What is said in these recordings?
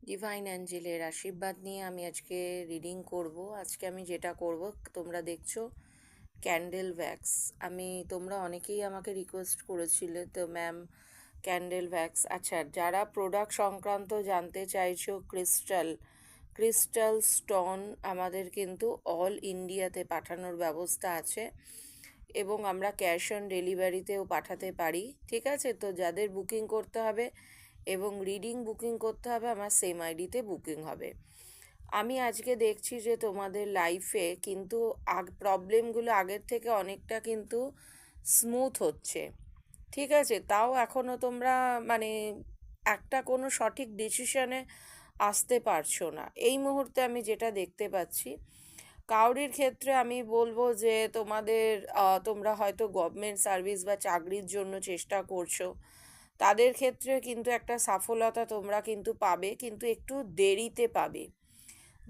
Divine অ্যাঞ্জেলের আশীর্বাদ নিয়ে আমি আজকে রিডিং করব। আজকে আমি যেটা করব, তোমরা দেখছো ক্যান্ডেল ওয়্যাক্স। তোমরা অনেকেই আমাকে রিকোয়েস্ট করেছিলে, তো ম্যাম ক্যান্ডেল ওয়্যাক্স। আচ্ছা, যারা প্রোডাক্ট সংক্রান্ত জানতে চাইছো, ক্রিস্টাল স্টোন আমাদের কিন্তু অল ইন্ডিয়াতে পাঠানোর ব্যবস্থা আছে এবং আমরা ক্যাশ অন ডেলিভারিতেও পাঠাতে পারি। ঠিক আছে, তো যাদের বুকিং করতে হবে এবং রিডিং বুকিং করতে হবে, আমার সেম আইডিতে বুকিং হবে। আমি আজকে দেখছি যে তোমাদের লাইফে কিন্তু প্রবলেমগুলো আগের থেকে অনেকটা কিন্তু স্মুথ হচ্ছে। ঠিক আছে, তাও এখনও তোমরা মানে একটা কোনো সঠিক ডিসিশনে আসতে পারছো না এই মুহূর্তে। আমি যেটা দেখতে পাচ্ছি, কাউরির ক্ষেত্রে আমি বলবো যে তোমরা হয়তো গভর্নমেন্ট সার্ভিস বা চাকরির জন্য চেষ্টা করছো, তাদের ক্ষেত্রে কিন্তু একটা সফলতা তোমরা কিন্তু পাবে, কিন্তু একটু দেরিতে পাবে।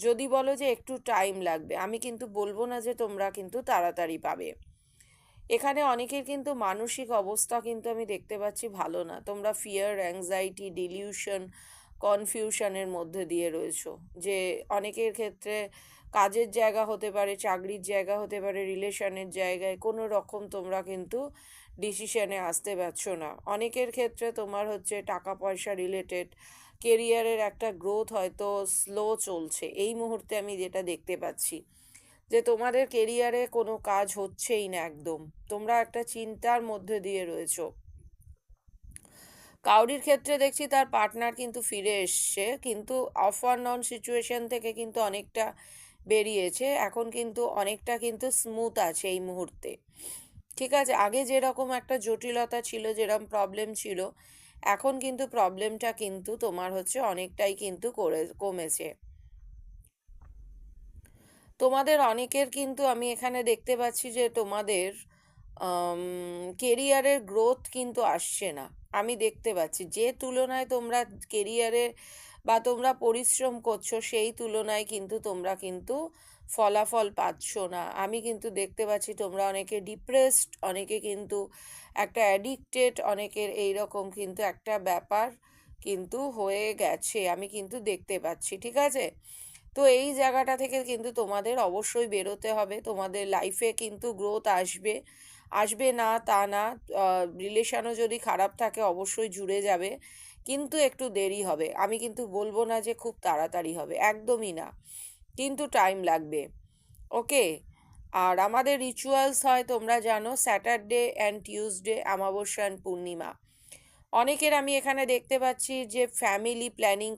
যদি বলো যে একটু টাইম লাগবে, আমি কিন্তু বলবো না যে তোমরা কিন্তু তাড়াতাড়ি পাবে। এখানে অনেকের কিন্তু মানসিক অবস্থা কিন্তু আমি দেখতে পাচ্ছি ভালো না। তোমরা ফিয়ার, অ্যাংজাইটি, ডিলিউশন, কনফিউশনের মধ্যে দিয়ে রয়েছো। যে অনেকের ক্ষেত্রে কাজের জায়গা হতে পারে, চাকরির জায়গা হতে পারে, রিলেশনের জায়গায় কোনো রকম তোমরা কিন্তু ডিসিশনে আসতে পারছো না। অনেকের ক্ষেত্রে তোমার হচ্ছে টাকা পয়সা রিলেটেড, কেরিয়ারের একটা গ্রোথ হয়তো স্লো চলছে এই মুহূর্তে। আমি যেটা দেখতে পাচ্ছি যে তোমাদের কেরিয়ারে কোনো কাজ হচ্ছেই না একদম, তোমরা একটা চিন্তার মধ্যে দিয়ে রয়েছো। কাউরির ক্ষেত্রে দেখছি তার পার্টনার কিন্তু ফিরে এসছে, কিন্তু অফ অ্যান্ড অন সিচুয়েশন থেকে কিন্তু অনেকটা বেরিয়েছে, এখন কিন্তু অনেকটা কিন্তু স্মুথ আছে এই মুহূর্তে। ঠিক আছে, আগে যেরকম একটা জটিলতা ছিল, যেরকম প্রবলেম ছিল, এখন কিন্তু প্রবলেমটা কিন্তু তোমার হচ্ছে অনেকটাই কিন্তু কমেছে। তোমাদের অনেকের কিন্তু আমি এখানে দেখতে পাচ্ছি যে তোমাদের কেরিয়ারের গ্রোথ কিন্তু আসছে না। আমি দেখতে পাচ্ছি যে তুলনায় তোমরা কেরিয়ারে বা তোমরা পরিশ্রম করছো, সেই তুলনায় কিন্তু তোমরা কিন্তু ফলাফল পাচ্ছ না। আমি কিন্তু দেখতে পাচ্ছি তোমরা অনেকে ডিপ্রেসড, অনেকে কিন্তু একটা অ্যাডিক্টেড, অনেকের এইরকম কিন্তু একটা ব্যাপার কিন্তু হয়ে গেছে, আমি কিন্তু দেখতে পাচ্ছি। ঠিক আছে, তো এই জায়গাটা থেকে কিন্তু তোমাদের অবশ্যই বেরোতে হবে। তোমাদের লাইফে কিন্তু গ্রোথ আসবে, আসবে না তা না। রিলেশনও যদি খারাপ থাকে অবশ্যই জুড়ে যাবে, কিন্তু একটু দেরি হবে। আমি কিন্তু বলবো না যে খুব তাড়াতাড়ি হবে, একদমই না, কিন্তু টাইম লাগবে। ওকে। আর আমাদের রিচুয়ালস হয় তোমরা জানো, স্যাটারডে অ্যান্ড টিউসডে, অমাবস্যা অ্যান্ড পূর্ণিমা। অনেকের আমি এখানে দেখতে পাচ্ছি যে ফ্যামিলি প্ল্যানিং